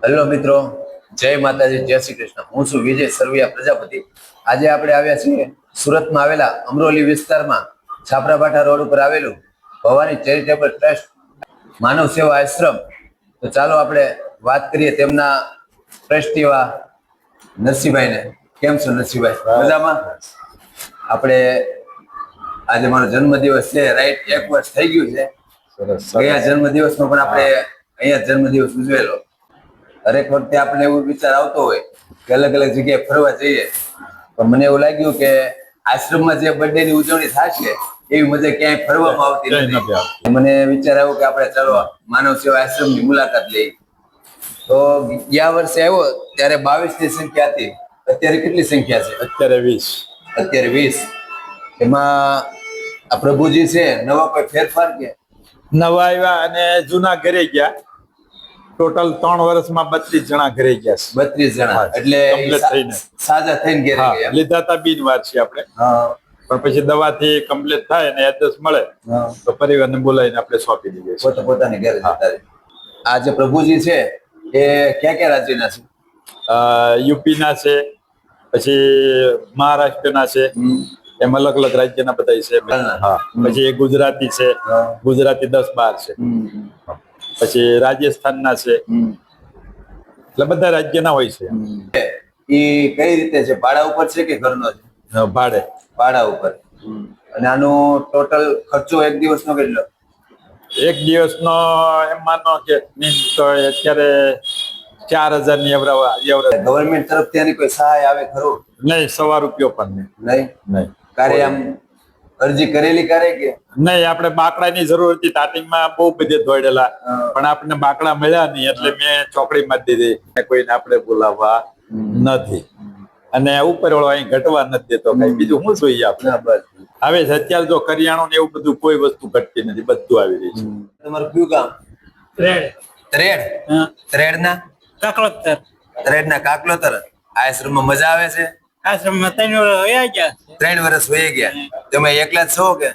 Hello મિત્રો, જય માતાજી, જય શ્રી કૃષ્ણ. હું છું વિજય સરવૈયા પ્રજાપતિ. આજે આપણે આવ્યા છીએ સુરતમાં આવેલા અમરોલી વિસ્તારમાં છાપરાભાઠા રોડ ઉપર આવેલું ભવાની ચેરિટેબલ ટ્રસ્ટ માનવ સેવા આશ્રમ. તો ચાલો આપણે વાત કરીએ તેમના ટ્રસ્ટી એવા નરસિંહભાઈને. કેમ છો નરસિંહભાઈ? મજામાં? આપણે આજે મારો જન્મદિવસ છે, રાઈટ? 1 વર્ષ થઈ ગયું છે. ગયા જન્મદિવસમાં પણ આપણે અહીંયા જન્મદિવસ ઉજવેલો. દરેક વખતે આપણે એવું વિચાર આવતો હોય કે અલગ અલગ જગ્યાએ ફરવા જઈએ, પણ મને એવું લાગ્યું કે આશ્રમમાં જે બર્થડે ની ઉજવણી થશે એવી મજા ક્યાંય ફરવામાં આવતી નથી. મને વિચાર આવ્યો કે આપણે ચાલો માનવ સેવા આશ્રમની મુલાકાત લઈએ. તો ગયા વર્ષે આવ્યો ત્યારે 22 ની સંખ્યા હતી. અત્યારે કેટલી સંખ્યા છે? અત્યારે 20. અત્યારે 20. એમાં આ પ્રભુજી છે, નવા કોઈ ફેરફાર કે? નવા આવ્યા અને જૂના ઘરે ગયા. ટોટલ 3 વર્ષમાં 32 જણા ઘરે ગયા છે. 32 જણા એટલે Complete થઈને. સાજા થઈને ઘરે હા, ગયા. લીધા હતા બિનવાર છે આપણે, હા, પણ પછી દવાથી કમ્પ્લીટ થાય અને એડ્રેસ મળે હા. તો પરિવારને બોલાવીને આપણે સોંપી દઈએ છીએ. પોતાની ઘરે જતા રહે. આ જે પ્રભુજી છે એ ક્યાં ક્યાં રાજ્યના છે? યુપીના છે, પછી મહારાષ્ટ્રના છે, એમ અલગ અલગ રાજ્યના બધા છે. હા, પછી ગુજરાતી છે, ગુજરાતી 10-12 છે. પછી રાજસ્થાનના છે, એટલે બધા રાજ્યના હોય છે. એ કઈ રીતે છે? ભાડા ઉપર છે કે ઘરનો છે? ભાડે. ભાડા ઉપર. અને આનો ટોટલ ખર્ચો એક દિવસનો કેટલો? એક દિવસનો એમ માનો કે તો અત્યારે 4,000 ની એવરેજ. ગવર્મેન્ટ તરફથી આની કોઈ સહાય આવે ખરું? નહીં, ₹1 પણ નહીં. નહીં. કારે આમ અરજી કરેલી કરે કે નહીં, આપણે બાકડાની જરૂર હતી. સ્ટાર્ટિંગમાં બહુ બધે દોડેલા, પણ આપણને બાકડા મળ્યા નહીં એટલે મેં ચોકડી માં દીધી. કોઈને આપણે બોલાવવા નથી, અને ઉપર વાળો અહીં ઘટવા નથી દેતો. કઈ બીજું શું જોઈએ આપણે? બસ. હવે છે અત્યારે જો કરિયાણું ને એવું બધું કોઈ વસ્તુ ઘટતી નથી, બધું આવી રહી છે. તમારું કયું ગામ? ત્રેડ. ત્રેડના કાકલોતર. ત્રેડના કાકલોતર. આ આશ્રમમાં મજા આવે છે? આશ્રમમાં 3 વર્ષ વયા ગયા છે. 3 વર્ષ વહી ગયા. તમે એકલા જ છો કે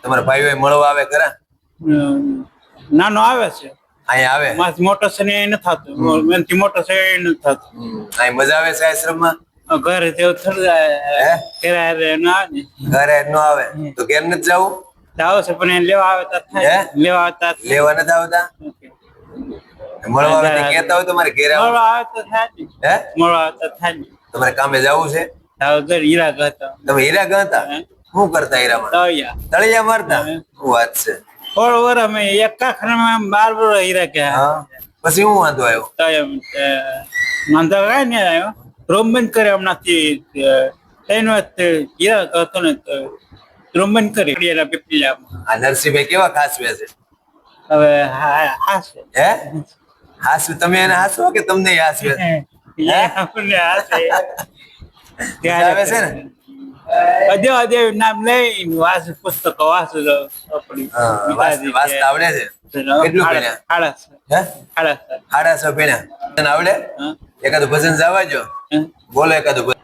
તમારા ભાઈઓ મળવા આવે ખરા? નાનો આવે છે, અહીંયા આવે? માથી મોટો છે ને એ નથી થતું, એનાથી મોટો છે એ નથી થતું. અહીં મજા આવે છે આશ્રમમાં? ઘરે તેવું થતું ઘરે ના આવે ને. ઘરે ન આવે તો કેમ નથી જવું? આવે છે પણ એ લેવા આવે તો થાય. લેવા આવતા લેવા નથી આવતા? મળવા આવે તો કહેતા હોય તમારે ઘેર આવો? મળવા આવે તો થાય ને. હે? મળવા આવે તો થાય ને. તમારે કામે જવું છે? ઘર હીરા હતા. તમે હીરા ગણતા? શું કરતા હીરામાં? તળિયા તળિયા મારતા? શું વાત છે! થોડો વર અમે એક કાખરામાં 12 વર્ષ હીરા ગયા. હા, પછી હું વાંધો આવ્યો? વાંધો કઈ નહીં આવ્યો. રૂમ બંધ કરે હમણાંથી 3 વર્ષ હીરા હતો ને, રૂમ બંધ કરી એના પીપળિયામાં. આ નરસિંહભાઈ કેવા ખાસવે છે? હવે હાસે હે? હાસવે? તમે એને હાસવો કે તમને હાસવે? આપણને હાસે આવે છે ને? અદેવ નામ લઈ વાંચું, પુસ્તકો વાંચું છું. આપણી વાંચતા આવડે છે? કેટલું ભણ્યા? હે? 6.5 ભણ્યા. તને આવડે? એકાદું ભજન જાવાજો. બોલો એકાદું ભજન.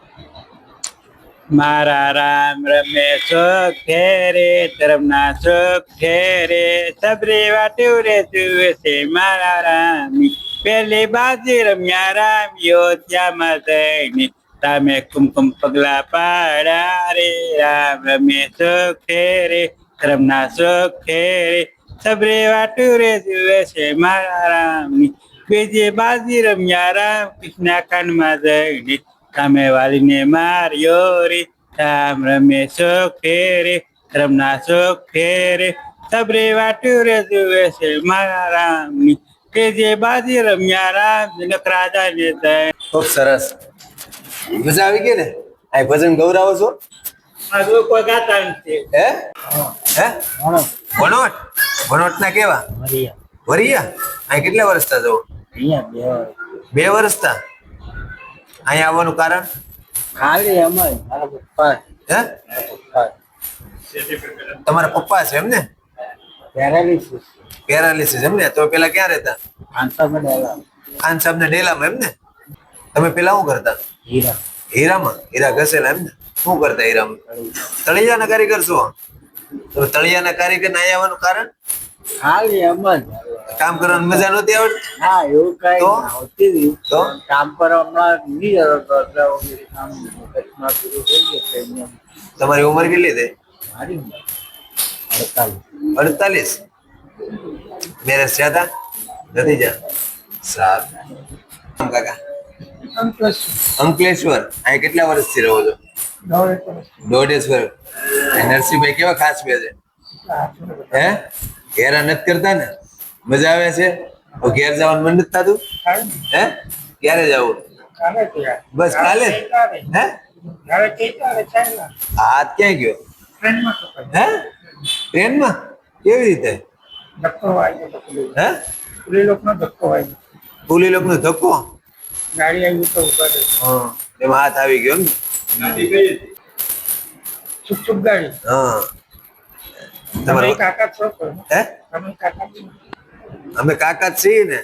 મારા રામ રમે સુખ ઘેરે, ધર્મના સુખ ઘેરે, સબરી વાટ્યું રે તું છે મારા રામી. પેલી બાજી રમ્યા રામ યોધ્યામાં જઈને, તમે કુમકુમ પગલા પાડ્યા રે. રામ રમે સુખ ઘેરે, ધર્મના સુખ ઘેરે, સબરી વાટ્યું રે તું છે મારા રામી. બીજી બાજી રમ્યા રામ કૃષ્ણ કાનમાં જઈને, તમે વાલીને માર્યો રે. રામ રમે સુખ ઘેરે, ધર્મના સુખ ઘેરે, સબરી વાટ્યું રે જુએ છે મારા રામની. કે જે બાજી રમ્યા રામ જનક રાજા ને જય. ખૂબ સરસ. મજા આવી ગઈ ને? આ ભજન ગૌરાવો છો? કોઈ ગાતા નથી. હે? હે? ભણોટ? ભણોટ ના કેવા? વરિયા? અહીં કેટલા વર્ષ થા જવું? 2 વર્ષ થા. અહીંયા આવવાનું કારણ? ખાલી અમારી મારા પપ્પા. હે? તમારા પપ્પા છે એમ ને? પેરાલિસિસ એમ ને? તો પેલા ક્યાં રહેતા? ખાન સાહેબ ના ડેલામાં એમ ને? તમે પેલા શું કરતા? હીરામાં? હીરા ઘસેલા એમ ને? શું કરતા હીરામાં? તળિયાના કારીગર છો? તમે તળિયાના કારીગર ને અહીંયા આવવાનું કારણ? ખાલી એમ જ કામ કરવાની મજા નહોતી આવડતી? હા એવું કઈ તો? આવતી હતી. તો? કામ પર હમણાં નહીં જતો એટલે વગેરે કામ મગજમાં પૂરું થઈ ગયું એટલે એમને તમારી ઉંમર કેટલી થઈ? મારી ઉંમર 48. 48? મેરેજ થયા હતા? નથી થયા? સારું. આમ કાકા અંકલેશ્વર અહીં કેટલા વર્ષથી રહો છો? 1.5 વર્ષ. નરસિંહભાઈ કેવા ખાસ બે છે? હે હેરા નથી કરતા ને? મજા આવે છે? હવે ઘેર જવાનું મન નથી થતું? હે ક્યારે જવું? બસ કાલે જ? હે હાથ ક્યાં ગયો? હે ટ્રેનમાં? કેવી રીતે? હે પુલી લોક નો ધક્કો? ગાડી આવી તો ઉભા રહે હા એમાં હાથ આવી ગયો ને? ચૂપ ચૂપ ગાડી હા તમે તમારો કાકા છો તો હે તમે કાકા છો અમે કાકા જ છીએ ને.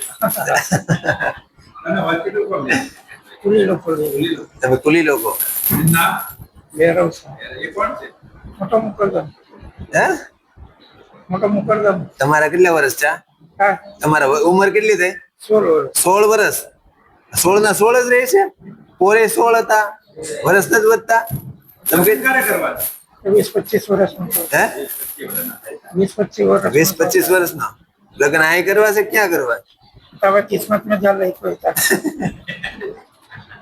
પૂરી લોકો તમે કુલી લોકો? વેરવ મોટો મુકરદમ હે મોટો મુકરદમ તમારા કેટલા વર્ષ છે? હા તમારા ઉંમર કેટલી થઈ? 16 વર્ષ 16 વર્ષ. 16 ના 16 જ રહે છે? પોરે 16 હતા, વર્ષ નથી વધતા? તમે કઈ 20-25 વર્ષનો છો. હે 20-25 વર્ષ 20-25 વર્ષનો લગ્ન અહીં કરવા છે ક્યાં કરવા? તમે કિસ્મત में जा रही कोई था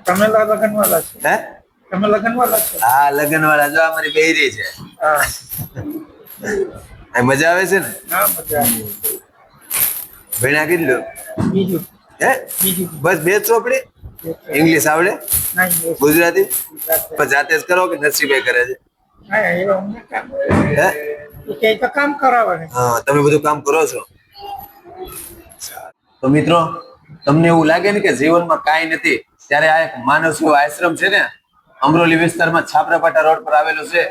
તમે લગન વાળા છો હે તમે લગન વાળા છો હા લગ્ન વાળા જો અમારી બહેરી છે. હા અહીં મજા આવે છે ને? ના મજા આવે. ભણ્યા કેટલું? બીજું હે બીજું બસ 2 ચોપડી? ઇંગ્લિશ આવડે? નહીં ગુજરાતી? પણ જાતે જ કરો કે નરસિંહભાઈ કરે છે? હા એ અમને કામ હે એ કે તો કામ કરાવે હા તમે બધું કામ કરો છો? તો મિત્રો તમને એવું લાગે ને કે જીવનમાં કાંઈ નથી ત્યારે આ એક માનવ સેવા આશ્રમ છે ને અમરોલી વિસ્તારમાં છાપરાપાટા રોડ પર આવેલું છે.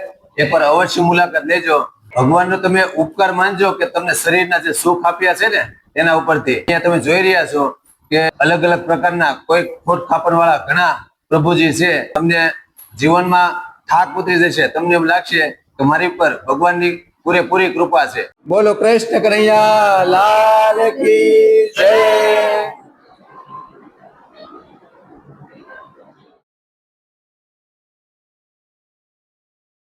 એકવાર અવશ્ય મુલાકાત લેજો. ભગવાનનો તમે ઉપકાર માનજો કે તમને શરીરના જે સુખ આપ્યા છે ને એના ઉપરથી. અહીંયા તમે જોઈ રહ્યા છો કે અલગ અલગ પ્રકારના કોઈ ખોટ ખાપણ વાળા ઘણા પ્રભુજી છે. તમને જીવનમાં થાક ઉતરી જશે. તમને એમ લાગશે કે મારી ઉપર ભગવાનની પૂરેપૂરી કૃપા છે. બોલો કૃષ્ણ કનૈયા લાલ કી